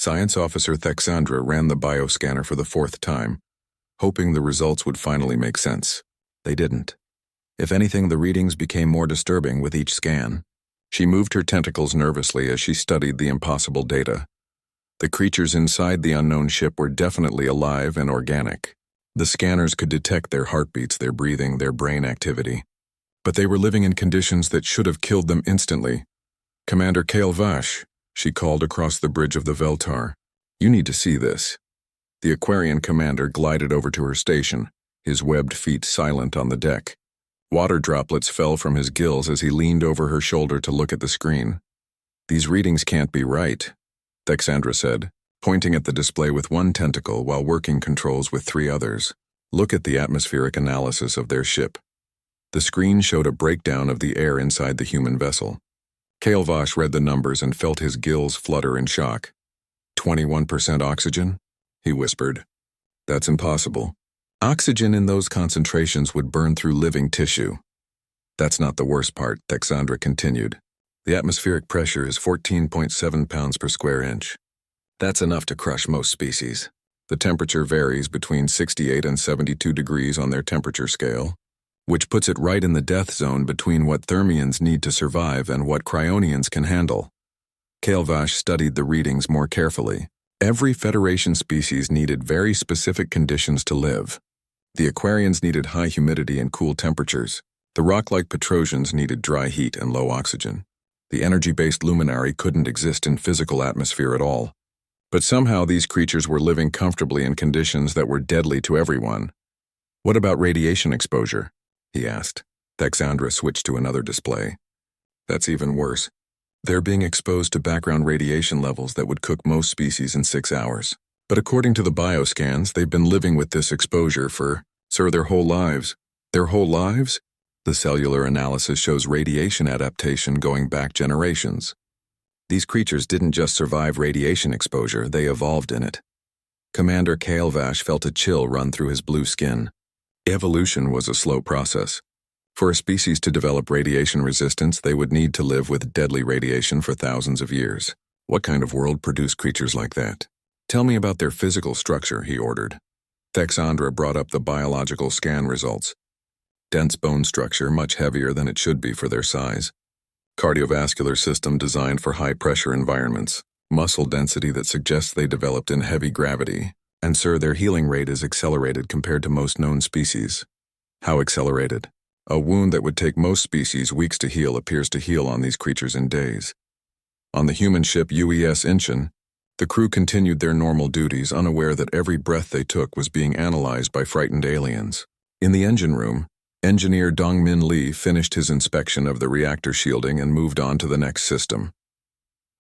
Science Officer Thexandra ran the bioscanner for the 4th time, hoping the results would finally make sense. They didn't. If anything, the readings became more disturbing with each scan. She moved her tentacles nervously as she studied the impossible data. The creatures inside the unknown ship were definitely alive and organic. The scanners could detect their heartbeats, their breathing, their brain activity. But they were living in conditions that should have killed them instantly. "Commander Kale Vash," she called across the bridge of the Veltar. "You need to see this." The Aquarian commander glided over to her station, his webbed feet silent on the deck. Water droplets fell from his gills as he leaned over her shoulder to look at the screen. "These readings can't be right," Thexandra said, pointing at the display with one tentacle while working controls with 3 others. "Look at the atmospheric analysis of their ship." The screen showed a breakdown of the air inside the human vessel. Kale Vash read the numbers and felt his gills flutter in shock. 21% oxygen? He whispered. "That's impossible. Oxygen in those concentrations would burn through living tissue." "That's not the worst part," Thexandra continued. "The atmospheric pressure is 14.7 pounds per square inch. That's enough to crush most species. The temperature varies between 68 and 72 degrees on their temperature scale, which puts it right in the death zone between what Thermians need to survive and what Cryonians can handle." Kale Vash studied the readings more carefully. Every Federation species needed very specific conditions to live. The Aquarians needed high humidity and cool temperatures. The rock-like Petrosians needed dry heat and low oxygen. The energy-based Luminari couldn't exist in physical atmosphere at all. But somehow these creatures were living comfortably in conditions that were deadly to everyone. "What about radiation exposure?" he asked. Thexandra switched to another display. "That's even worse. They're being exposed to background radiation levels that would cook most species in 6 hours. But according to the bioscans, they've been living with this exposure for, their whole lives." "Their whole lives?" "The cellular analysis shows radiation adaptation going back generations. These creatures didn't just survive radiation exposure, they evolved in it." Commander Kale Vash felt a chill run through his blue skin. Evolution was a slow process. For a species to develop radiation resistance, they would need to live with deadly radiation for thousands of years. What kind of world produced creatures like that? "Tell me about their physical structure," he ordered. Thexandra brought up the biological scan results. Dense bone structure, much heavier than it should be for their size. Cardiovascular system designed for high-pressure environments. Muscle density that suggests they developed in heavy gravity. And their healing rate is accelerated compared to most known species. How accelerated? A wound that would take most species weeks to heal appears to heal on these creatures in days. On the human ship UES Incheon, the crew continued their normal duties, unaware that every breath they took was being analyzed by frightened aliens. In the engine room, Engineer Dongmin Lee finished his inspection of the reactor shielding and moved on to the next system.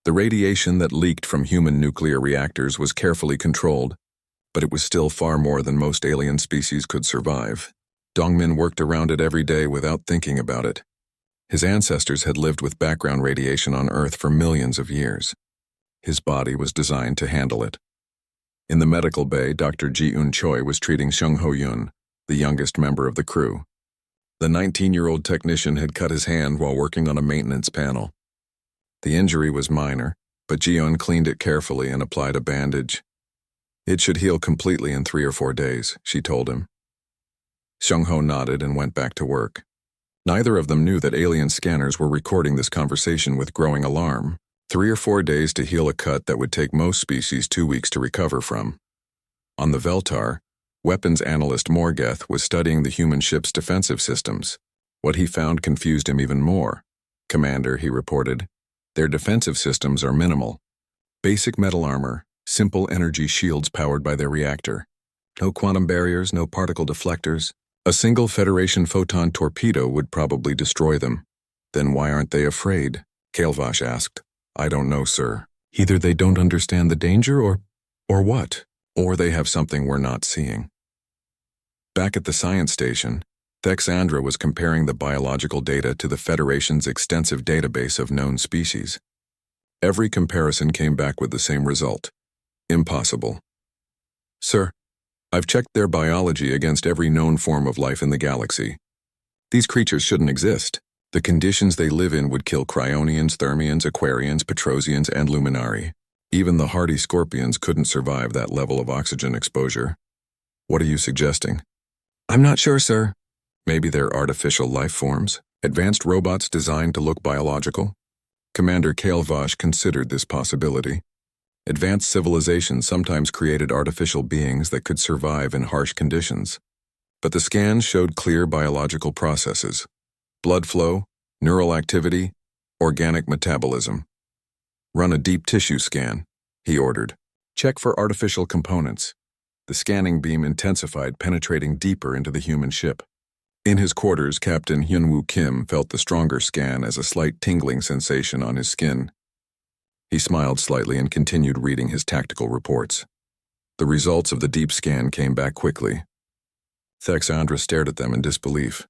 The radiation that leaked from human nuclear reactors was carefully controlled, but it was still far more than most alien species could survive. Dongmin worked around it every day without thinking about it. His ancestors had lived with background radiation on Earth for millions of years. His body was designed to handle it. In the medical bay, Dr. Ji-eun Choi was treating Sung Ho-yun, the youngest member of the crew. The 19-year-old technician had cut his hand while working on a maintenance panel. The injury was minor, but Ji-eun cleaned it carefully and applied a bandage. "It should heal completely in 3 or 4 days, she told him. Sung Ho nodded and went back to work. Neither of them knew that alien scanners were recording this conversation with growing alarm. 3 or 4 days to heal a cut that would take most species 2 weeks to recover from. On the Veltar, weapons analyst Morgeth was studying the human ship's defensive systems. What he found confused him even more. "Commander," he reported, "their defensive systems are minimal. Basic metal armor, simple energy shields powered by their reactor. No quantum barriers, no particle deflectors. A single Federation photon torpedo would probably destroy them." "Then why aren't they afraid?" Kale Vash asked. "I don't know, sir. Either they don't understand the danger or what? Or they have something we're not seeing." Back at the science station, Thexandra was comparing the biological data to the Federation's extensive database of known species. Every comparison came back with the same result. Impossible. "Sir, I've checked their biology against every known form of life in the galaxy. These creatures shouldn't exist. The conditions they live in would kill Cryonians, Thermians, Aquarians, Petrosians, and Luminari. Even the hardy scorpions couldn't survive that level of oxygen exposure. What are you suggesting? I'm not sure, sir. Maybe they're artificial life forms, advanced robots designed to look biological? Commander Kailvash considered this possibility. Advanced civilizations sometimes created artificial beings that could survive in harsh conditions. But the scans showed clear biological processes: blood flow, neural activity, organic metabolism. Run a deep tissue scan, he ordered. Check for artificial components. The scanning beam intensified, penetrating deeper into the human ship. In his quarters, Captain Hyunwoo Kim felt the stronger scan as a slight tingling sensation on his skin. He smiled slightly and continued reading his tactical reports. The results of the deep scan came back quickly. Thexandra stared at them in disbelief.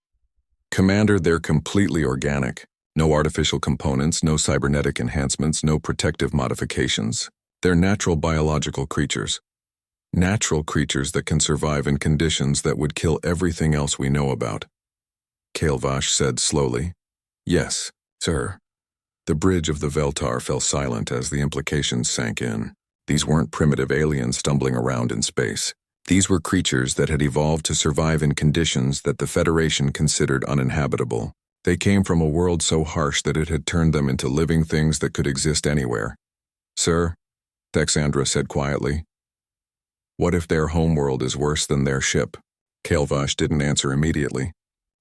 Commander, they're completely organic. No artificial components, no cybernetic enhancements, no protective modifications. They're natural biological creatures. Natural creatures that can survive in conditions that would kill everything else we know about. Kailvash said slowly. Yes, sir. The bridge of the Veltar fell silent as the implications sank in. These weren't primitive aliens stumbling around in space. These were creatures that had evolved to survive in conditions that the Federation considered uninhabitable. They came from a world so harsh that it had turned them into living things that could exist anywhere. Sir, Thexandra said quietly. What if their homeworld is worse than their ship? Kailvash didn't answer immediately.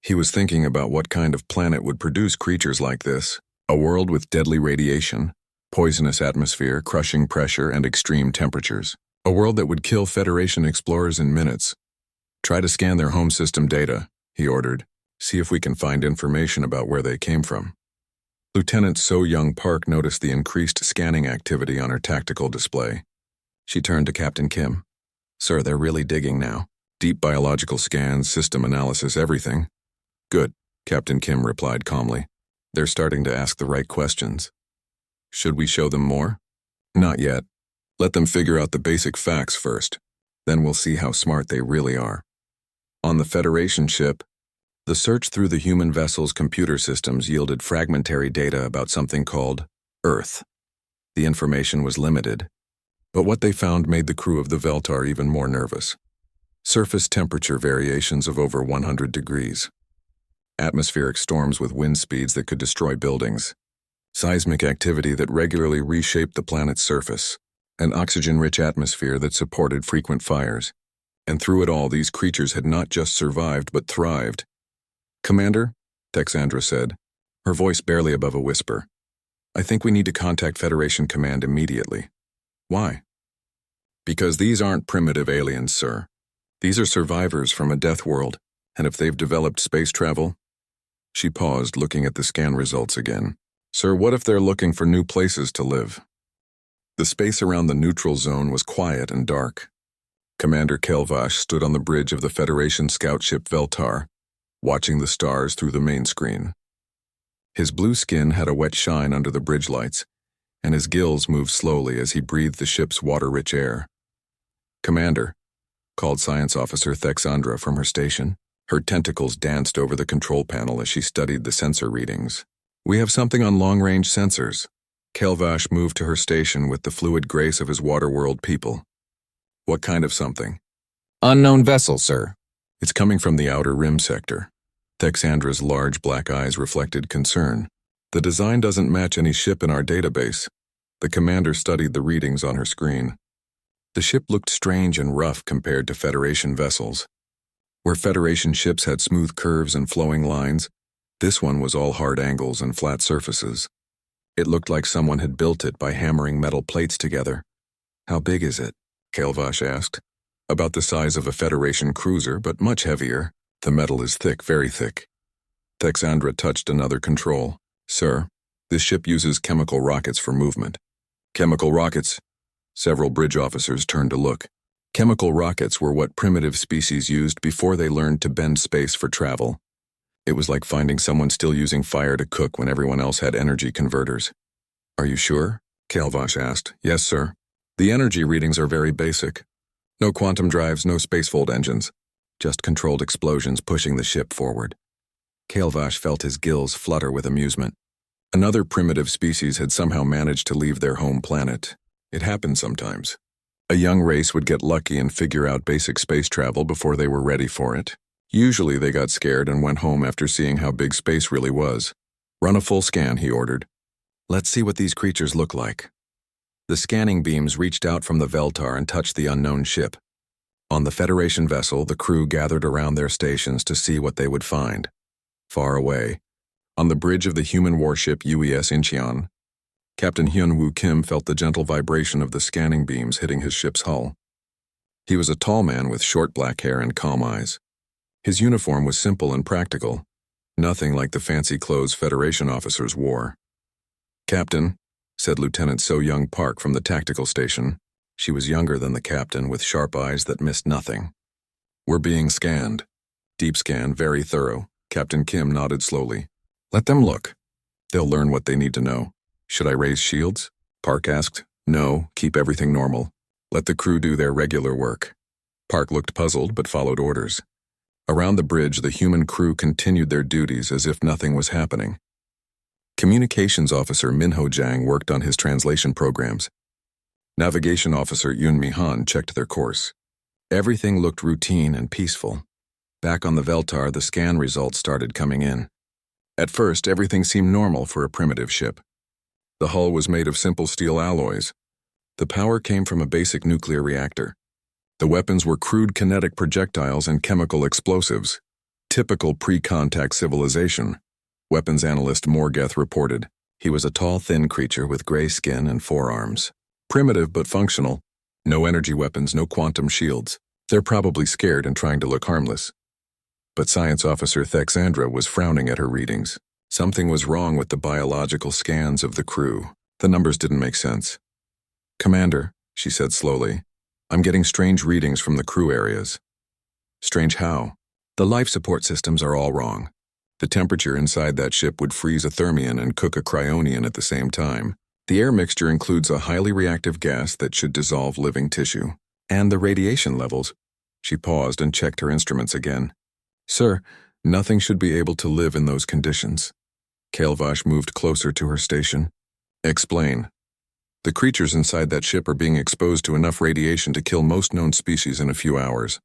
He was thinking about what kind of planet would produce creatures like this. A world with deadly radiation, poisonous atmosphere, crushing pressure, and extreme temperatures. A world that would kill Federation explorers in minutes. Try to scan their home system data, he ordered. See if we can find information about where they came from. Lieutenant So Young Park noticed the increased scanning activity on her tactical display. She turned to Captain Kim. Sir, they're really digging now. Deep biological scans, system analysis, everything. Good, Captain Kim replied calmly. They're starting to ask the right questions. Should we show them more? Not yet. Let them figure out the basic facts first. Then we'll see how smart they really are. On the Federation ship, the search through the human vessel's computer systems yielded fragmentary data about something called Earth. The information was limited, but what they found made the crew of the Veltar even more nervous. Surface temperature variations of over 100 degrees. Atmospheric storms with wind speeds that could destroy buildings. Seismic activity that regularly reshaped the planet's surface. An oxygen-rich atmosphere that supported frequent fires. And through it all, these creatures had not just survived, but thrived. Commander, Thexandra said, her voice barely above a whisper. I think we need to contact Federation Command immediately. Why? Because these aren't primitive aliens, sir. These are survivors from a death world, and if they've developed space travel... She paused, looking at the scan results again. Sir, what if they're looking for new places to live? The space around the neutral zone was quiet and dark. Commander Kailvash stood on the bridge of the Federation scout ship Veltar, watching the stars through the main screen. His blue skin had a wet shine under the bridge lights, and his gills moved slowly as he breathed the ship's water-rich air. Commander, called Science Officer Thexandra from her station. Her tentacles danced over the control panel as she studied the sensor readings. We have something on long-range sensors. Kailvash moved to her station with the fluid grace of his water-world people. What kind of something? Unknown vessel, sir. It's coming from the outer rim sector. Thexandra's large black eyes reflected concern. The design doesn't match any ship in our database. The commander studied the readings on her screen. The ship looked strange and rough compared to Federation vessels. Where Federation ships had smooth curves and flowing lines, this one was all hard angles and flat surfaces. It looked like someone had built it by hammering metal plates together. How big is it? Kailvash asked. About the size of a Federation cruiser, but much heavier. The metal is thick, very thick. Thexandra touched another control. Sir, this ship uses chemical rockets for movement. Chemical rockets? Several bridge officers turned to look. Chemical rockets were what primitive species used before they learned to bend space for travel. It was like finding someone still using fire to cook when everyone else had energy converters. Are you sure? Kailvash asked. Yes, sir. The energy readings are very basic. No quantum drives, no spacefold engines. Just controlled explosions pushing the ship forward. Kailvash felt his gills flutter with amusement. Another primitive species had somehow managed to leave their home planet. It happened sometimes. A young race would get lucky and figure out basic space travel before they were ready for it. Usually they got scared and went home after seeing how big space really was. "Run a full scan," he ordered. "Let's see what these creatures look like." The scanning beams reached out from the Veltar and touched the unknown ship. On the Federation vessel, the crew gathered around their stations to see what they would find. Far away, on the bridge of the human warship UES Incheon, Captain Hyun-Woo Kim felt the gentle vibration of the scanning beams hitting his ship's hull. He was a tall man with short black hair and calm eyes. His uniform was simple and practical, nothing like the fancy clothes Federation officers wore. "Captain," said Lieutenant So-Young Park from the tactical station. She was younger than the captain, with sharp eyes that missed nothing. "We're being scanned." "Deep scan, very thorough." Captain Kim nodded slowly. "Let them look. They'll learn what they need to know." "Should I raise shields?" Park asked. "No, keep everything normal. Let the crew do their regular work." Park looked puzzled but followed orders. Around the bridge, the human crew continued their duties as if nothing was happening. Communications Officer Minho Jang worked on his translation programs. Navigation Officer Yun Mi-han checked their course. Everything looked routine and peaceful. Back on the Veltar, the scan results started coming in. At first, everything seemed normal for a primitive ship. The hull was made of simple steel alloys. The power came from a basic nuclear reactor. The weapons were crude kinetic projectiles and chemical explosives. Typical pre-contact civilization, weapons analyst Morgeth reported. He was a tall, thin creature with gray skin and forearms. Primitive but functional. No energy weapons, no quantum shields. They're probably scared and trying to look harmless. But Science Officer Thexandra was frowning at her readings. Something was wrong with the biological scans of the crew. The numbers didn't make sense. "Commander," she said slowly, "I'm getting strange readings from the crew areas." "Strange how?" "The life support systems are all wrong. The temperature inside that ship would freeze a thermion and cook a cryonian at the same time. The air mixture includes a highly reactive gas that should dissolve living tissue. And the radiation levels." She paused and checked her instruments again. "Sir, nothing should be able to live in those conditions." Kailvash moved closer to her station. "Explain." "The creatures inside that ship are being exposed to enough radiation to kill most known species in a few hours.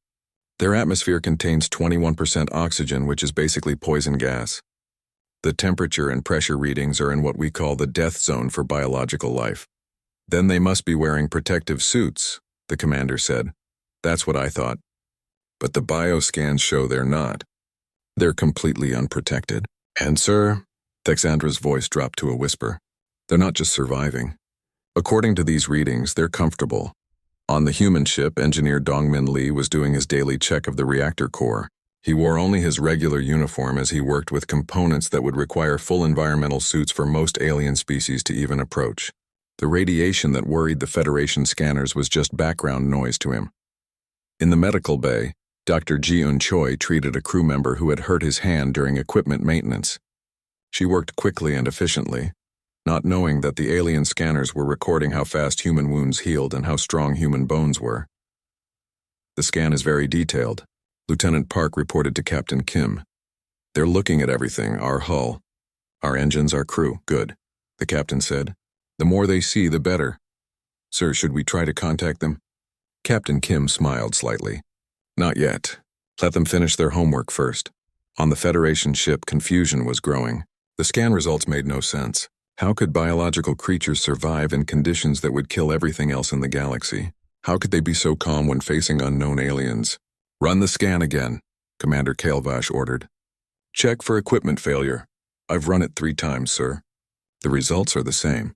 Their atmosphere contains 21% oxygen, which is basically poison gas. The temperature and pressure readings are in what we call the death zone for biological life. Then they must be wearing protective suits," the commander said. "That's what I thought. But the bioscans show they're not. They're completely unprotected. And sir," Thexandra's voice dropped to a whisper, "they're not just surviving. According to these readings, they're comfortable." On the human ship, Engineer Dongmin Lee was doing his daily check of the reactor core. He wore only his regular uniform as he worked with components that would require full environmental suits for most alien species to even approach. The radiation that worried the Federation scanners was just background noise to him. In the medical bay, Dr. Ji-eun Choi treated a crew member who had hurt his hand during equipment maintenance. She worked quickly and efficiently, not knowing that the alien scanners were recording how fast human wounds healed and how strong human bones were. "The scan is very detailed," Lieutenant Park reported to Captain Kim. "They're looking at everything, our hull, our engines, our crew." "Good," the captain said. "The more they see, the better." "Sir, should we try to contact them?" Captain Kim smiled slightly. "Not yet. Let them finish their homework first." On the Federation ship, confusion was growing. The scan results made no sense. How could biological creatures survive in conditions that would kill everything else in the galaxy? How could they be so calm when facing unknown aliens? "Run the scan again," Commander Kailvash ordered. "Check for equipment failure." "I've run it 3 times, sir." "The results are the same."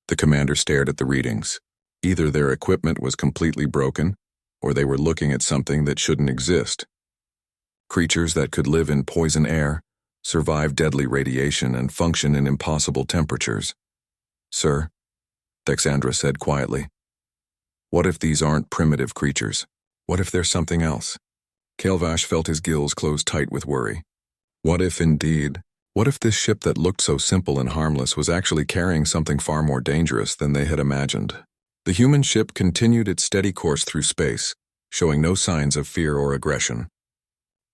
The commander stared at the readings. Either their equipment was completely broken, or they were looking at something that shouldn't exist. Creatures that could live in poison air, survive deadly radiation, and function in impossible temperatures. "Sir," Thexandra said quietly, "what if these aren't primitive creatures? What if there's something else?" Kailvash felt his gills close tight with worry. What if indeed? What if this ship that looked so simple and harmless was actually carrying something far more dangerous than they had imagined? The human ship continued its steady course through space, showing no signs of fear or aggression.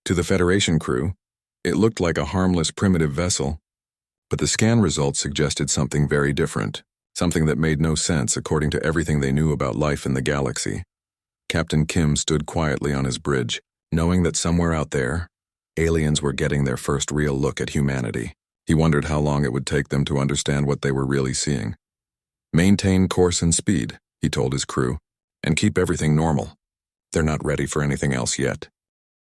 To the Federation crew, it looked like a harmless primitive vessel, but the scan results suggested something very different. something that made no sense according to everything they knew about life in the galaxy. Captain Kim stood quietly on his bridge, knowing that somewhere out there, aliens were getting their first real look at humanity. He wondered how long it would take them to understand what they were really seeing. "Maintain course and speed," he told his crew, "and keep everything normal. They're not ready for anything else yet."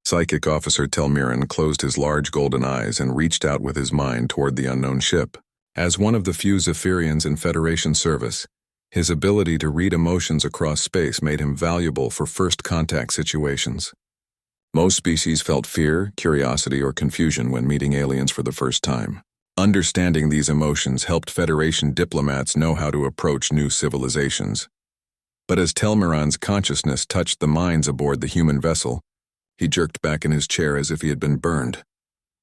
Psychic Officer Telmiran closed his large golden eyes and reached out with his mind toward the unknown ship. As one of the few Zephyrians in Federation service, his ability to read emotions across space made him valuable for first contact situations. Most species felt fear, curiosity, or confusion when meeting aliens for the first time. Understanding these emotions helped Federation diplomats know how to approach new civilizations. But as Telmiran's consciousness touched the minds aboard the human vessel, he jerked back in his chair as if he had been burned.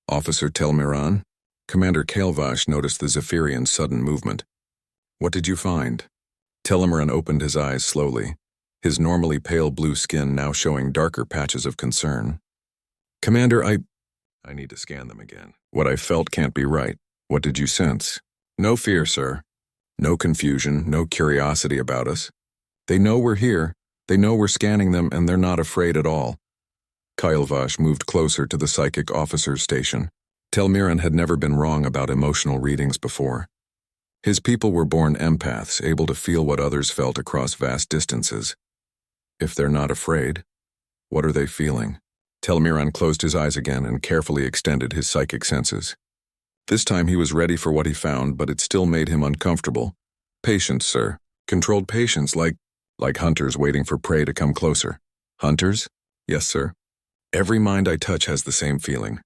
"Officer Telmiran?" Commander Kailvash noticed the Zephyrian's sudden movement. "What did you find?" Telmiran opened his eyes slowly, his normally pale blue skin now showing darker patches of concern. "Commander, I need to scan them again. What I felt can't be right. What did you sense?" "No fear, sir. No confusion, no curiosity about us. They know we're here, they know we're scanning them, and they're not afraid at all." Kailvash moved closer to the psychic officer's station. Telmiran had never been wrong about emotional readings before. His people were born empaths, able to feel what others felt across vast distances. If they're not afraid, what are they feeling? Telmiran closed his eyes again and carefully extended his psychic senses. This time he was ready for what he found, but it still made him uncomfortable. "Patience, sir. Controlled patience, like hunters waiting for prey to come closer." "Hunters?" "Yes, sir. Every mind I touch has the same feeling.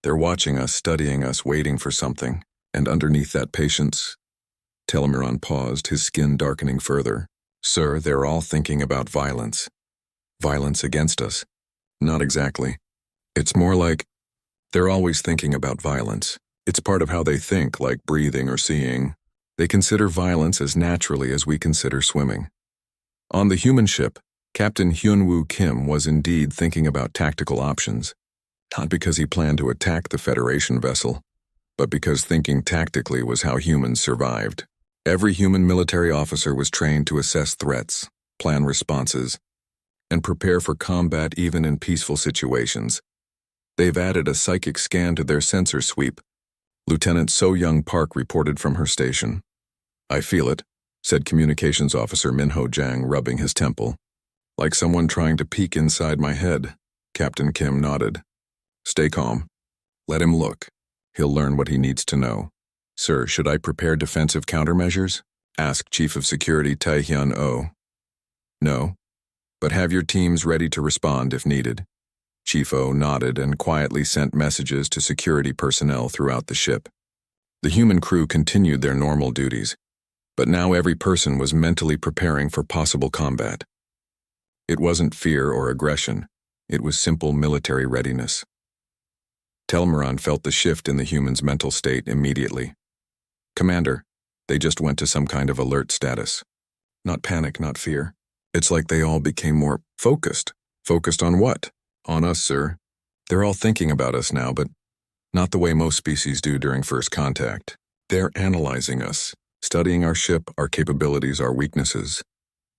They're watching us, studying us, waiting for something. And underneath that patience..." Telmiran paused, his skin darkening further. "Sir, they're all thinking about violence. Violence against us." "Not exactly. It's more like they're always thinking about violence. It's part of how they think, like breathing or seeing. They consider violence as naturally as we consider swimming." On the human ship, Captain Hyunwoo Kim was indeed thinking about tactical options. Not because he planned to attack the Federation vessel, but because thinking tactically was how humans survived. Every human military officer was trained to assess threats, plan responses, and prepare for combat even in peaceful situations. They've added a psychic scan to their sensor sweep. Lieutenant So Young Park reported from her station. "I feel it," said Communications Officer Minho Jang, rubbing his temple. "Like someone trying to peek inside my head." Captain Kim nodded. "Stay calm. Let him look. He'll learn what he needs to know." "Sir, should I prepare defensive countermeasures?" asked Chief of Security Taehyun Oh. "No, but have your teams ready to respond if needed." Chief O nodded and quietly sent messages to security personnel throughout the ship. The human crew continued their normal duties, but now every person was mentally preparing for possible combat. It wasn't fear or aggression, it was simple military readiness. Telmiran felt the shift in the human's mental state immediately. "Commander, they just went to some kind of alert status. Not panic, not fear. It's like they all became more focused." "Focused on what?" "On us, sir. They're all thinking about us now, but not the way most species do during first contact. They're analyzing us, studying our ship, our capabilities, our weaknesses."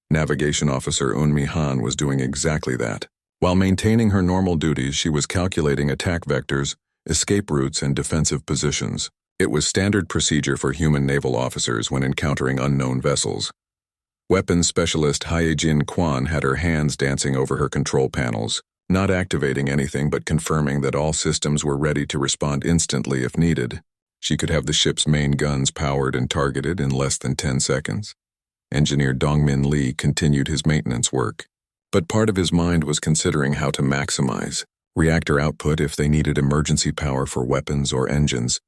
Navigation Officer Eunmi Han was doing exactly that. While maintaining her normal duties, she was calculating attack vectors, escape routes, and defensive positions. It was standard procedure for human naval officers when encountering unknown vessels. Weapons specialist Hyejin Kwan had her hands dancing over her control panels, not activating anything but confirming that all systems were ready to respond instantly if needed. She could have the ship's main guns powered and targeted in less than 10 seconds. Engineer Dongmin Lee continued his maintenance work, but part of his mind was considering how to maximize reactor output if they needed emergency power for weapons or engines.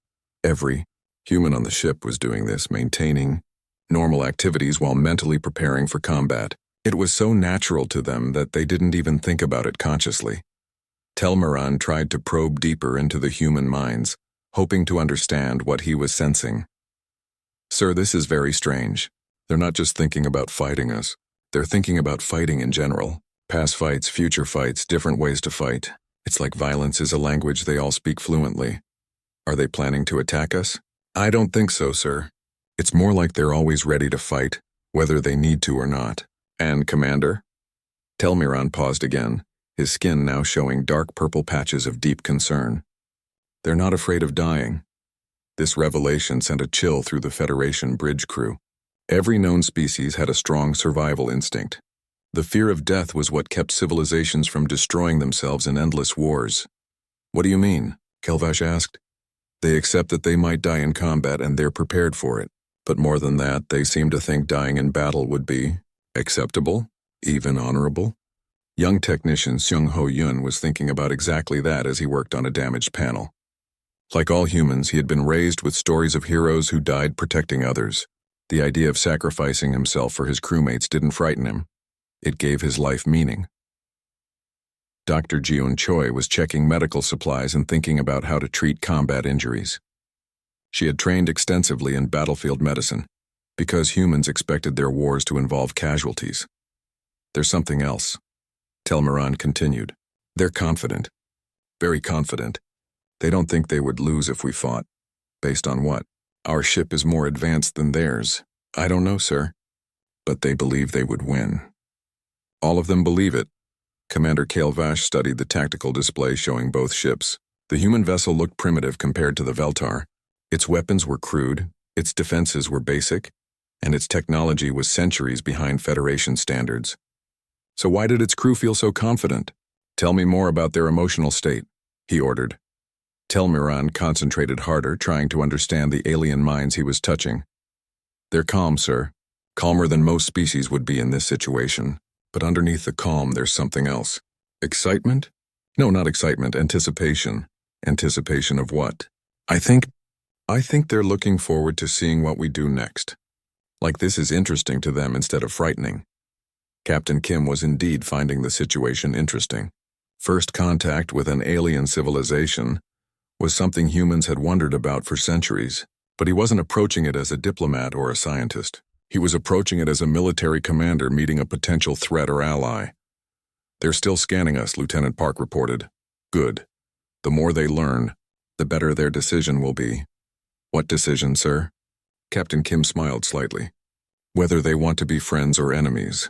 Every human on the ship was doing this, maintaining normal activities while mentally preparing for combat. It was so natural to them that they didn't even think about it consciously. Telmiran tried to probe deeper into the human minds, hoping to understand what he was sensing. "Sir, this is very strange. They're not just thinking about fighting us. They're thinking about fighting in general. Past fights, future fights, different ways to fight. It's like violence is a language they all speak fluently. Are they planning to attack us?" "I don't think so, sir. It's more like they're always ready to fight, whether they need to or not. And, Commander? Telmiran paused again, his skin now showing dark purple patches of deep concern. They're not afraid of dying. This revelation sent a chill through the Federation bridge crew. Every known species had a strong survival instinct. The fear of death was what kept civilizations from destroying themselves in endless wars. What do you mean? Kelvash asked. They accept that they might die in combat and they're prepared for it. But more than that, they seem to think dying in battle would be acceptable, even honorable. Young technician Seung Ho Yun was thinking about exactly that as he worked on a damaged panel. Like all humans, he had been raised with stories of heroes who died protecting others. The idea of sacrificing himself for his crewmates didn't frighten him. It gave his life meaning. Dr. Jiun Choi was checking medical supplies and thinking about how to treat combat injuries. She had trained extensively in battlefield medicine, because humans expected their wars to involve casualties. There's something else. Telmiran continued. They're confident. Very confident. They don't think they would lose if we fought. Based on what? Our ship is more advanced than theirs. I don't know, sir. But they believe they would win. All of them believe it. Commander Kelvash studied the tactical display showing both ships. The human vessel looked primitive compared to the Veltar. Its weapons were crude, its defenses were basic, and its technology was centuries behind Federation standards. So why did its crew feel so confident? Tell me more about their emotional state, he ordered. Telmiran concentrated harder, trying to understand the alien minds he was touching. They're calm, sir. Calmer than most species would be in this situation. But underneath the calm, there's something else. Excitement? No, not excitement, anticipation. Anticipation of what? I think they're looking forward to seeing what we do next. Like this is interesting to them instead of frightening. Captain Kim was indeed finding the situation interesting. First contact with an alien civilization was something humans had wondered about for centuries, but he wasn't approaching it as a diplomat or a scientist. He was approaching it as a military commander meeting a potential threat or ally. They're still scanning us, Lieutenant Park reported. Good. The more they learn, the better their decision will be. What decision, sir? Captain Kim smiled slightly. Whether they want to be friends or enemies.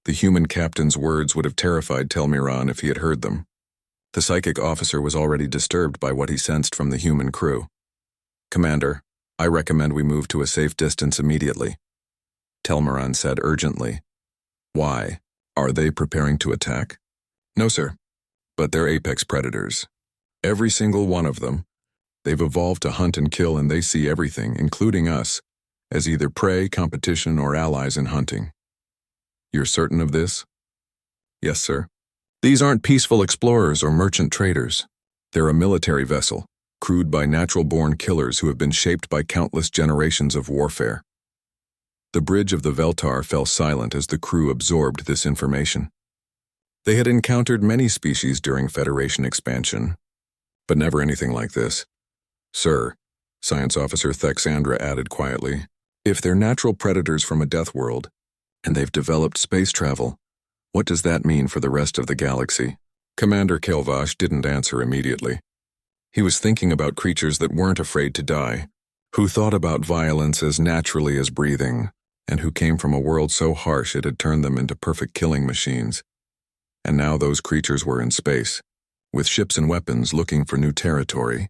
The human captain's words would have terrified Telmiran if he had heard them. The psychic officer was already disturbed by what he sensed from the human crew. Commander, I recommend we move to a safe distance immediately. Telmiran said urgently. Why? Are they preparing to attack? No, sir. But they're apex predators. Every single one of them. They've evolved to hunt and kill, and they see everything, including us, as either prey, competition, or allies in hunting. You're certain of this? Yes, sir. These aren't peaceful explorers or merchant traders. They're a military vessel, crewed by natural-born killers who have been shaped by countless generations of warfare. The bridge of the Veltar fell silent as the crew absorbed this information. They had encountered many species during Federation expansion, but never anything like this. Sir, Science Officer Thexandra added quietly, if they're natural predators from a death world, and they've developed space travel, what does that mean for the rest of the galaxy? Commander Kelvash didn't answer immediately. He was thinking about creatures that weren't afraid to die, who thought about violence as naturally as breathing, and who came from a world so harsh it had turned them into perfect killing machines. And now those creatures were in space, with ships and weapons looking for new territory.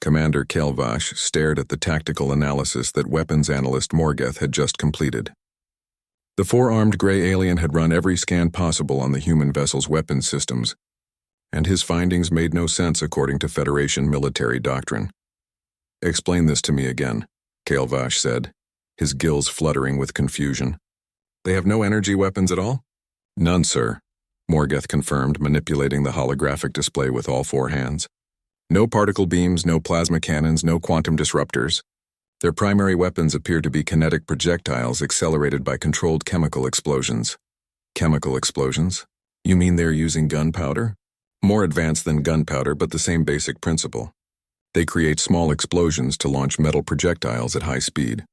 Commander Kelvash stared at the tactical analysis that weapons analyst Morgeth had just completed. The four-armed gray alien had run every scan possible on the human vessel's weapons systems, and his findings made no sense according to Federation military doctrine. Explain this to me again, Kelvash said, his gills fluttering with confusion. They have no energy weapons at all? None, sir, Morgeth confirmed, manipulating the holographic display with all four hands. No particle beams, no plasma cannons, no quantum disruptors. Their primary weapons appear to be kinetic projectiles accelerated by controlled chemical explosions. Chemical explosions? You mean they're using gunpowder? More advanced than gunpowder, but the same basic principle. They create small explosions to launch metal projectiles at high speed.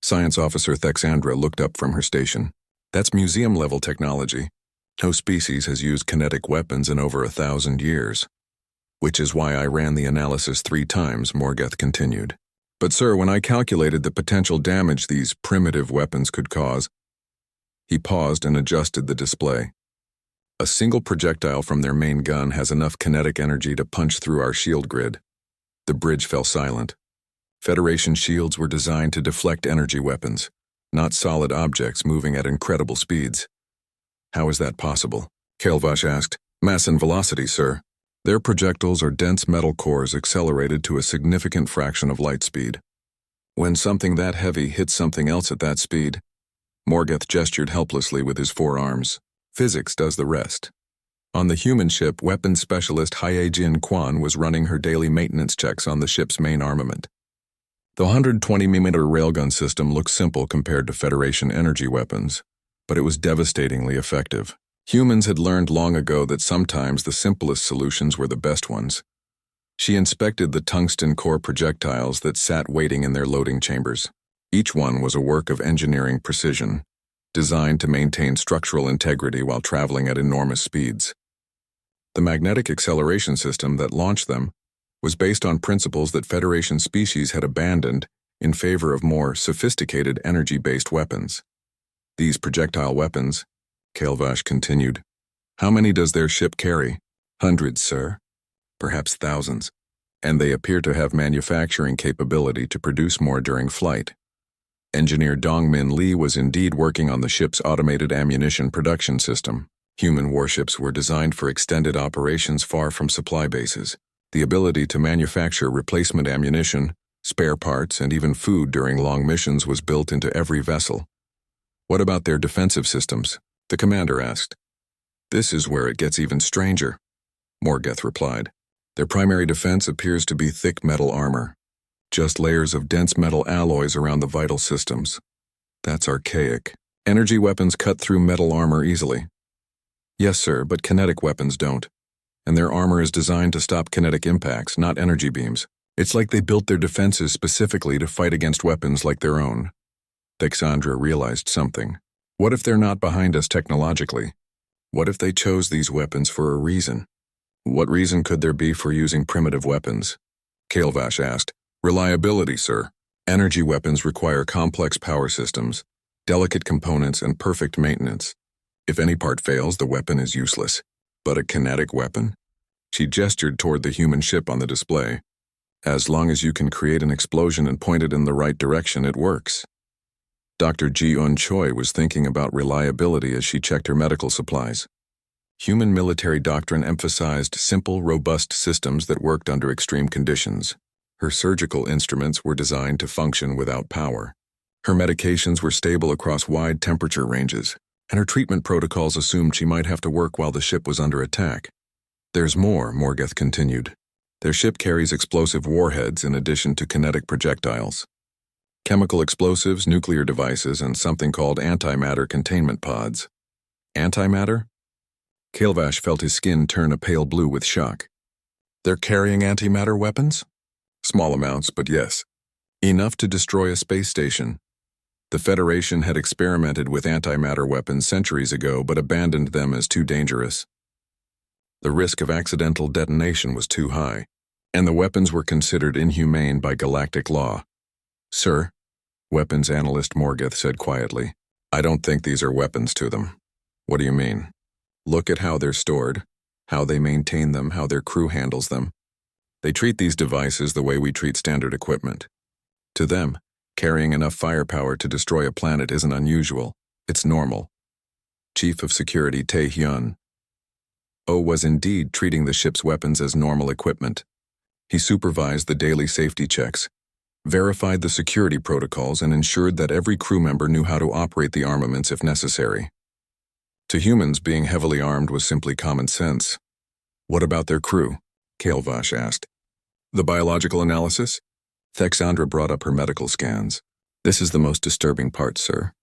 Science Officer Thexandra looked up from her station. That's museum-level technology. No species has used kinetic weapons in over 1,000 years. Which is why I ran the analysis 3 times, Morgeth continued. But sir, when I calculated the potential damage these primitive weapons could cause, he paused and adjusted the display. A single projectile from their main gun has enough kinetic energy to punch through our shield grid. The bridge fell silent. Federation shields were designed to deflect energy weapons, not solid objects moving at incredible speeds. How is that possible? Kailvash asked. Mass and velocity, sir. Their projectiles are dense metal cores accelerated to a significant fraction of light speed. When something that heavy hits something else at that speed, Morgoth gestured helplessly with his forearms. Physics does the rest. On the human ship, weapons specialist Hyejin Kwan was running her daily maintenance checks on the ship's main armament. The 120mm railgun system looked simple compared to Federation energy weapons, but it was devastatingly effective. Humans had learned long ago that sometimes the simplest solutions were the best ones. She inspected the tungsten core projectiles that sat waiting in their loading chambers. Each one was a work of engineering precision, designed to maintain structural integrity while traveling at enormous speeds. The magnetic acceleration system that launched them was based on principles that Federation species had abandoned in favor of more sophisticated energy-based weapons. These projectile weapons, Kailvash continued. How many does their ship carry? Hundreds, sir. Perhaps thousands. And they appear to have manufacturing capability to produce more during flight. Engineer Dongmin Lee was indeed working on the ship's automated ammunition production system. Human warships were designed for extended operations far from supply bases. The ability to manufacture replacement ammunition, spare parts, and even food during long missions was built into every vessel. What about their defensive systems? The commander asked. This is where it gets even stranger, Morgoth replied. Their primary defense appears to be thick metal armor, just layers of dense metal alloys around the vital systems. That's archaic. Energy weapons cut through metal armor easily. Yes, sir, but kinetic weapons don't. And their armor is designed to stop kinetic impacts, not energy beams. It's like they built their defenses specifically to fight against weapons like their own. Dexandra realized something. What if they're not behind us technologically? What if they chose these weapons for a reason? What reason could there be for using primitive weapons? Kailvash asked. Reliability, sir. Energy weapons require complex power systems, delicate components, and perfect maintenance. If any part fails, the weapon is useless. But a kinetic weapon? She gestured toward the human ship on the display. As long as you can create an explosion and point it in the right direction, it works. Dr. Ji-Un Choi was thinking about reliability as she checked her medical supplies. Human military doctrine emphasized simple, robust systems that worked under extreme conditions. Her surgical instruments were designed to function without power. Her medications were stable across wide temperature ranges, and her treatment protocols assumed she might have to work while the ship was under attack. There's more, Morgoth continued. Their ship carries explosive warheads in addition to kinetic projectiles. Chemical explosives, nuclear devices, and something called antimatter containment pods. Antimatter? Kailvash felt his skin turn a pale blue with shock. They're carrying antimatter weapons? Small amounts, but yes. Enough to destroy a space station. The Federation had experimented with antimatter weapons centuries ago but abandoned them as too dangerous. The risk of accidental detonation was too high, and the weapons were considered inhumane by galactic law. Sir, weapons analyst Morgoth said quietly, I don't think these are weapons to them. What do you mean? Look at how they're stored, how they maintain them, how their crew handles them. They treat these devices the way we treat standard equipment. To them, carrying enough firepower to destroy a planet isn't unusual, it's normal. Chief of Security Tae-hyun was indeed treating the ship's weapons as normal equipment. He supervised the daily safety checks, verified the security protocols, and ensured that every crew member knew how to operate the armaments if necessary. To humans, being heavily armed was simply common sense. What about their crew? Kailvash asked. The biological analysis? Thexandra brought up her medical scans. This is the most disturbing part, sir.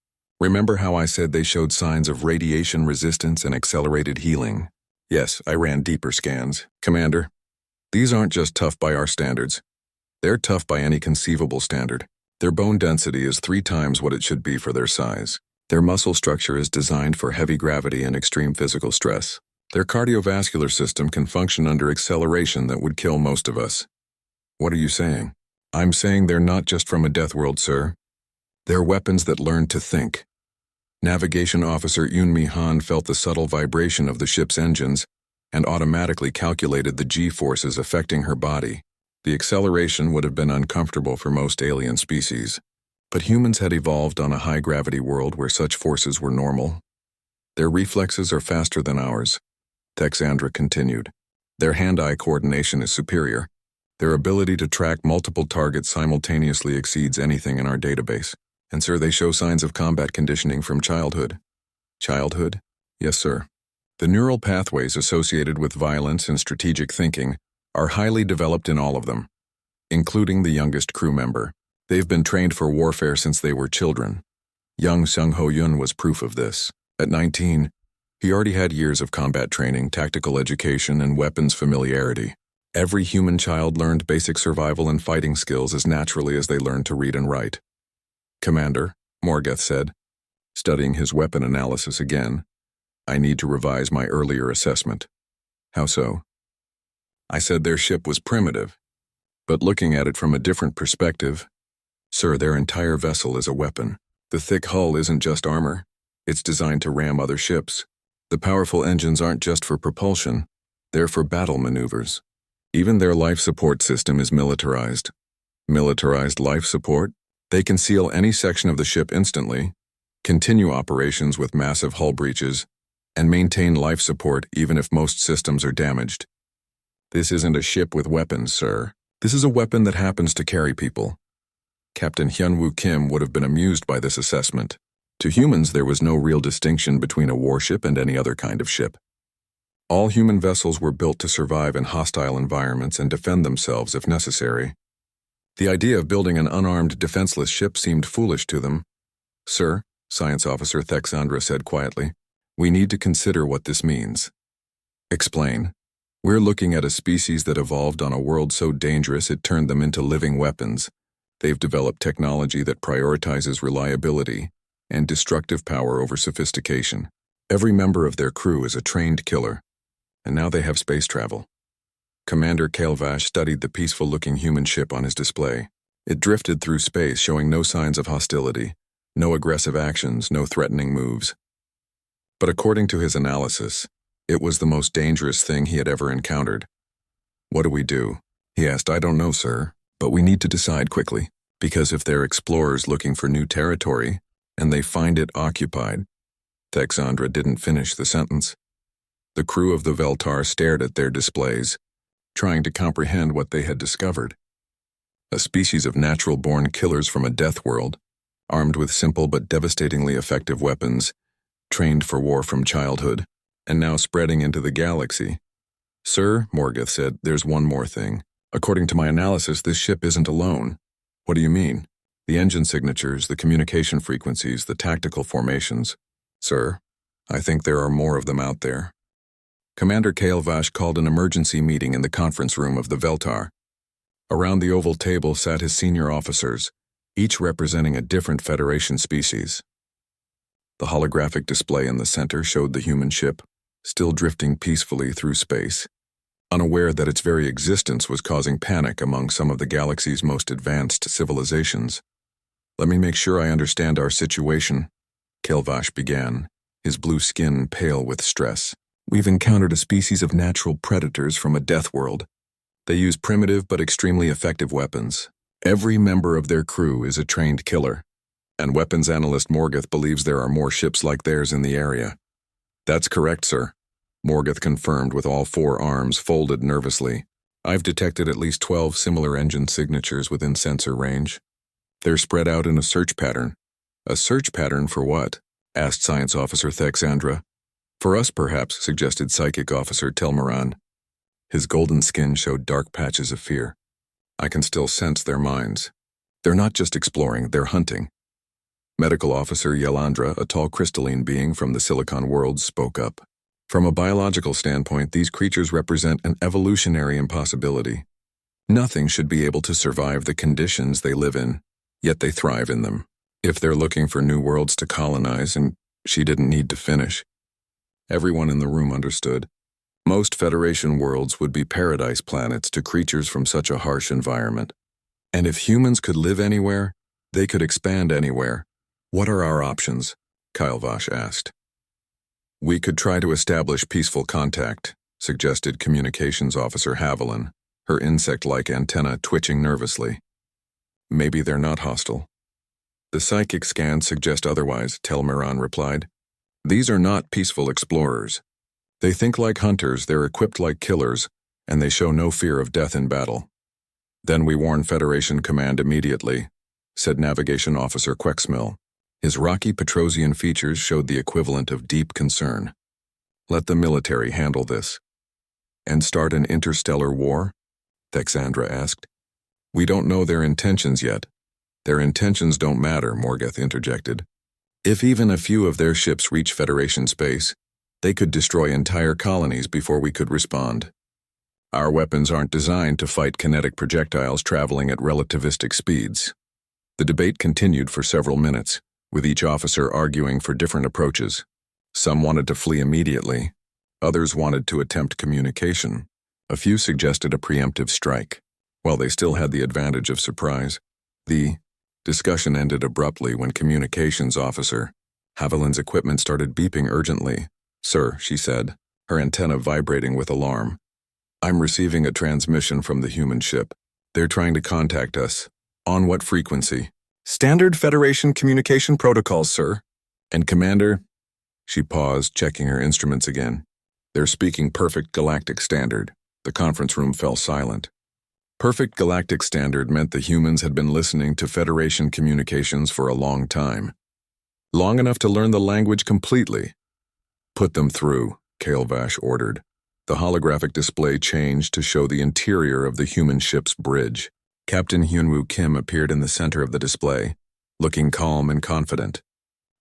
Remember how I said they showed signs of radiation resistance and accelerated healing? Yes, I ran deeper scans. Commander, these aren't just tough by our standards. They're tough by any conceivable standard. Their bone density is 3 times what it should be for their size. Their muscle structure is designed for heavy gravity and extreme physical stress. Their cardiovascular system can function under acceleration that would kill most of us. What are you saying? I'm saying they're not just from a death world, sir. They're weapons that learn to think. Navigation Officer Yunmi Han felt the subtle vibration of the ship's engines and automatically calculated the G-forces affecting her body. The acceleration would have been uncomfortable for most alien species, but humans had evolved on a high-gravity world where such forces were normal. Their reflexes are faster than ours, Texandra continued. Their hand-eye coordination is superior. Their ability to track multiple targets simultaneously exceeds anything in our database. And sir, they show signs of combat conditioning from childhood. Childhood? Yes, sir. The neural pathways associated with violence and strategic thinking are highly developed in all of them, including the youngest crew member. They've been trained for warfare since they were children. Young Sung-Ho Yun was proof of this. At 19, he already had years of combat training, tactical education, and weapons familiarity. Every human child learned basic survival and fighting skills as naturally as they learned to read and write. Commander, Morgoth said, studying his weapon analysis again, I need to revise my earlier assessment. How so? I said their ship was primitive, but looking at it from a different perspective, sir, their entire vessel is a weapon. The thick hull isn't just armor. It's designed to ram other ships. The powerful engines aren't just for propulsion, they're for battle maneuvers. Even their life support system is militarized. Militarized life support? They can seal any section of the ship instantly, continue operations with massive hull breaches, and maintain life support even if most systems are damaged. This isn't a ship with weapons, sir. This is a weapon that happens to carry people. Captain Hyunwoo Kim would have been amused by this assessment. To humans, there was no real distinction between a warship and any other kind of ship. All human vessels were built to survive in hostile environments and defend themselves if necessary. The idea of building an unarmed, defenseless ship seemed foolish to them. Sir, Science Officer Thexandra said quietly, we need to consider what this means. Explain. We're looking at a species that evolved on a world so dangerous it turned them into living weapons. They've developed technology that prioritizes reliability and destructive power over sophistication. Every member of their crew is a trained killer, and now they have space travel. Commander Kailvash studied the peaceful-looking human ship on his display. It drifted through space, showing no signs of hostility, no aggressive actions, no threatening moves. But according to his analysis, it was the most dangerous thing he had ever encountered. What do we do? He asked. I don't know, sir, but we need to decide quickly, because if they're explorers looking for new territory, and they find it occupied. Texandra didn't finish the sentence. The crew of the Veltar stared at their displays, trying to comprehend what they had discovered. A species of natural-born killers from a death world, armed with simple but devastatingly effective weapons, trained for war from childhood, and now spreading into the galaxy. Sir, Morgoth said, there's one more thing. According to my analysis, this ship isn't alone. What do you mean? The engine signatures, the communication frequencies, the tactical formations. Sir, I think there are more of them out there. Commander Kailvash called an emergency meeting in the conference room of the Veltar. Around the oval table sat his senior officers, each representing a different Federation species. The holographic display in the center showed the human ship, still drifting peacefully through space, unaware that its very existence was causing panic among some of the galaxy's most advanced civilizations. Let me make sure I understand our situation, Kailvash began, his blue skin pale with stress. We've encountered a species of natural predators from a death world. They use primitive but extremely effective weapons. Every member of their crew is a trained killer, and weapons analyst Morgoth believes there are more ships like theirs in the area. That's correct, sir, Morgoth confirmed with all four arms folded nervously. I've detected at least 12 similar engine signatures within sensor range. They're spread out in a search pattern. A search pattern for what? Asked Science Officer Thexandra. For us, perhaps, suggested Psychic Officer Telmaran. His golden skin showed dark patches of fear. I can still sense their minds. They're not just exploring, they're hunting. Medical Officer Yelandra, a tall crystalline being from the Silicon world, spoke up. From a biological standpoint, these creatures represent an evolutionary impossibility. Nothing should be able to survive the conditions they live in, yet they thrive in them. If they're looking for new worlds to colonize, and she didn't need to finish. Everyone in the room understood. Most Federation worlds would be paradise planets to creatures from such a harsh environment. And if humans could live anywhere, they could expand anywhere. What are our options? Kyle asked. We could try to establish peaceful contact, suggested Communications Officer Haviland, her insect-like antenna twitching nervously. Maybe they're not hostile. The psychic scans suggest otherwise, Telmiran replied. These are not peaceful explorers. They think like hunters, they're equipped like killers, and they show no fear of death in battle. Then we warn Federation Command immediately, said Navigation Officer Quexmill. His rocky Petrosian features showed the equivalent of deep concern. Let the military handle this. And start an interstellar war? Thexandra asked. We don't know their intentions yet. Their intentions don't matter, Morgoth interjected. If even a few of their ships reach Federation space, they could destroy entire colonies before we could respond. Our weapons aren't designed to fight kinetic projectiles traveling at relativistic speeds. The debate continued for several minutes, with each officer arguing for different approaches. Some wanted to flee immediately. Others wanted to attempt communication. A few suggested a preemptive strike. While they still had the advantage of surprise, the discussion ended abruptly when Communications Officer Haviland's equipment started beeping urgently. Sir, she said, her antenna vibrating with alarm. I'm receiving a transmission from the human ship. They're trying to contact us. On what frequency? Standard Federation communication protocols, sir. And Commander? She paused, checking her instruments again. They're speaking perfect galactic standard. The conference room fell silent. Perfect galactic standard meant the humans had been listening to Federation communications for a long time. Long enough to learn the language completely. Put them through, Kael'vash ordered. The holographic display changed to show the interior of the human ship's bridge. Captain Hyunwoo Kim appeared in the center of the display, looking calm and confident.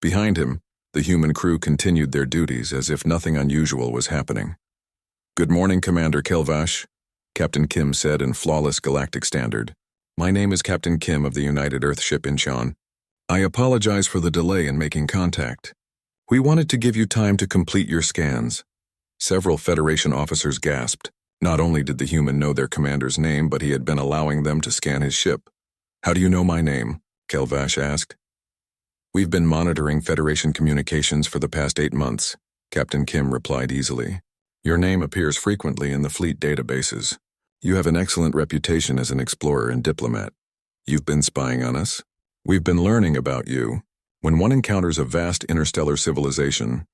Behind him, the human crew continued their duties as if nothing unusual was happening. Good morning, Commander Kael'vash, Captain Kim said in flawless galactic standard. My name is Captain Kim of the United Earthship Incheon. I apologize for the delay in making contact. We wanted to give you time to complete your scans. Several Federation officers gasped. Not only did the human know their commander's name, but he had been allowing them to scan his ship. How do you know my name? Kael'vash asked. We've been monitoring Federation communications for the past 8 months, Captain Kim replied easily. Your name appears frequently in the fleet databases. You have an excellent reputation as an explorer and diplomat. You've been spying on us. We've been learning about you. When one encounters a vast interstellar civilization,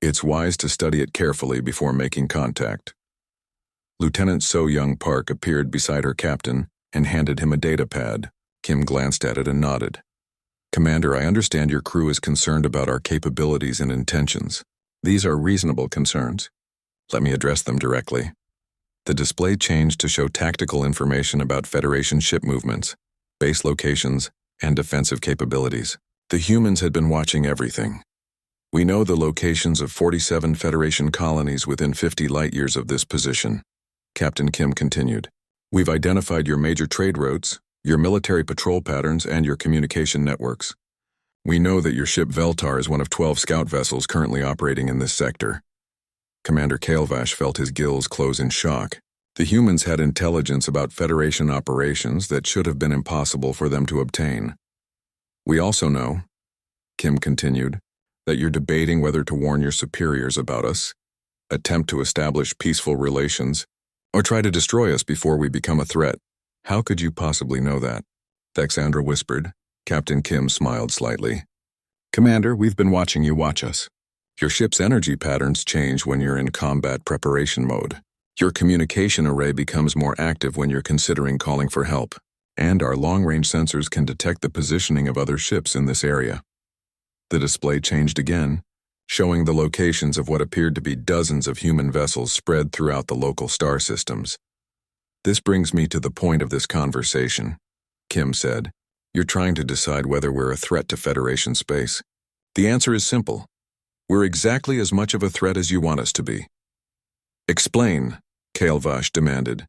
it's wise to study it carefully before making contact. Lieutenant So Young Park appeared beside her captain and handed him a data pad. Kim glanced at it and nodded. Commander, I understand your crew is concerned about our capabilities and intentions. These are reasonable concerns. Let me address them directly. The display changed to show tactical information about Federation ship movements, base locations, and defensive capabilities. The humans had been watching everything. We know the locations of 47 Federation colonies within 50 light-years of this position. Captain Kim continued. We've identified your major trade routes, your military patrol patterns, and your communication networks. We know that your ship Veltar is one of 12 scout vessels currently operating in this sector. Commander Kael'vash felt his gills close in shock. The humans had intelligence about Federation operations that should have been impossible for them to obtain. We also know, Kim continued, that you're debating whether to warn your superiors about us, attempt to establish peaceful relations, or try to destroy us before we become a threat. How could you possibly know that? Thexandra whispered. Captain Kim smiled slightly. Commander, we've been watching you watch us. Your ship's energy patterns change when you're in combat preparation mode. Your communication array becomes more active when you're considering calling for help, and our long-range sensors can detect the positioning of other ships in this area. The display changed again, showing the locations of what appeared to be dozens of human vessels spread throughout the local star systems. This brings me to the point of this conversation, Kim said. You're trying to decide whether we're a threat to Federation space. The answer is simple. We're exactly as much of a threat as you want us to be. Explain, Kael'vash demanded.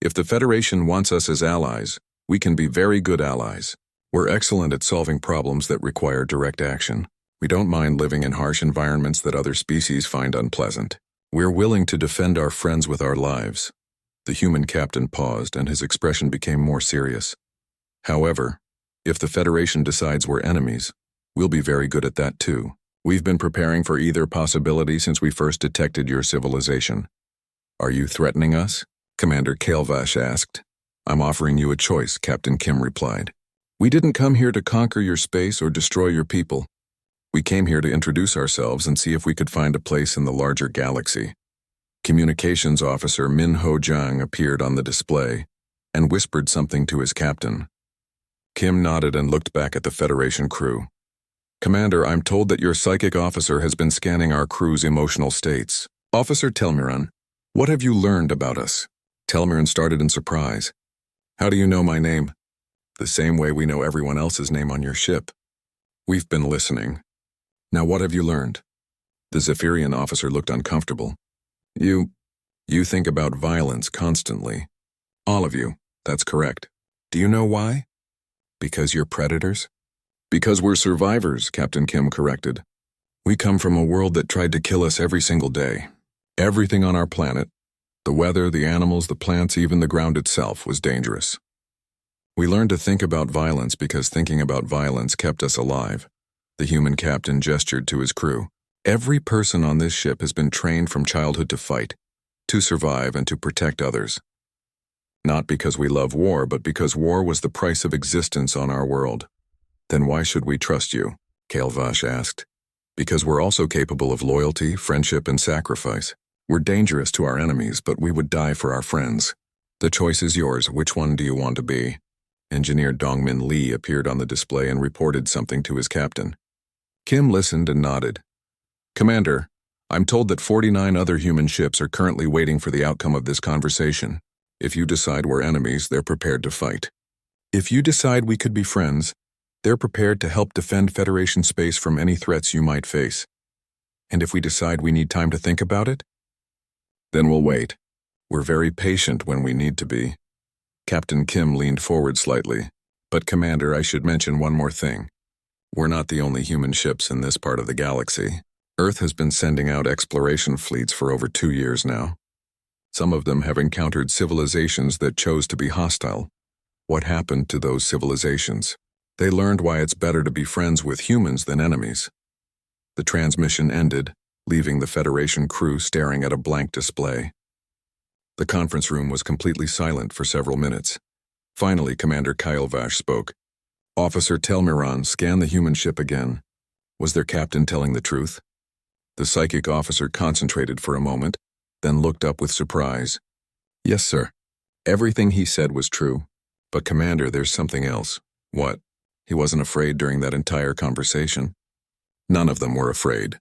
If the Federation wants us as allies, we can be very good allies. We're excellent at solving problems that require direct action. We don't mind living in harsh environments that other species find unpleasant. We're willing to defend our friends with our lives. The human captain paused, and his expression became more serious. However, if the Federation decides we're enemies, we'll be very good at that too. We've been preparing for either possibility since we first detected your civilization. Are you threatening us? Commander Kailvash asked. I'm offering you a choice, Captain Kim replied. We didn't come here to conquer your space or destroy your people. We came here to introduce ourselves and see if we could find a place in the larger galaxy. Communications Officer Min Ho Jang appeared on the display and whispered something to his captain. Kim nodded and looked back at the Federation crew. Commander, I'm told that your psychic officer has been scanning our crew's emotional states. Officer Telmiran, what have you learned about us? Telmiran started in surprise. How do you know my name? The same way we know everyone else's name on your ship. We've been listening. Now what have you learned? The Zephyrian officer looked uncomfortable. You think about violence constantly. All of you, that's correct. Do you know why? Because you're predators? Because we're survivors, Captain Kim corrected. We come from a world that tried to kill us every single day. Everything on our planet, the weather, the animals, the plants, even the ground itself, was dangerous. We learned to think about violence because thinking about violence kept us alive. The human captain gestured to his crew. Every person on this ship has been trained from childhood to fight, to survive, and to protect others. Not because we love war, but because war was the price of existence on our world. Then why should we trust you? Kailvash asked. Because we're also capable of loyalty, friendship, and sacrifice. We're dangerous to our enemies, but we would die for our friends. The choice is yours. Which one do you want to be? Engineer Dongmin Lee appeared on the display and reported something to his captain. Kim listened and nodded. Commander, I'm told that 49 other human ships are currently waiting for the outcome of this conversation. If you decide we're enemies, they're prepared to fight. If you decide we could be friends, they're prepared to help defend Federation space from any threats you might face. And if we decide we need time to think about it, then we'll wait. We're very patient when we need to be. Captain Kim leaned forward slightly. But Commander, I should mention one more thing. We're not the only human ships in this part of the galaxy. Earth has been sending out exploration fleets for over 2 years now. Some of them have encountered civilizations that chose to be hostile. What happened to those civilizations? They learned why it's better to be friends with humans than enemies. The transmission ended, leaving the Federation crew staring at a blank display. The conference room was completely silent for several minutes. Finally, Commander Kailvash spoke. Officer Telmiran, scan the human ship again. Was their captain telling the truth? The psychic officer concentrated for a moment, then looked up with surprise. Yes, sir. Everything he said was true. But Commander, there's something else. What? He wasn't afraid during that entire conversation. None of them were afraid.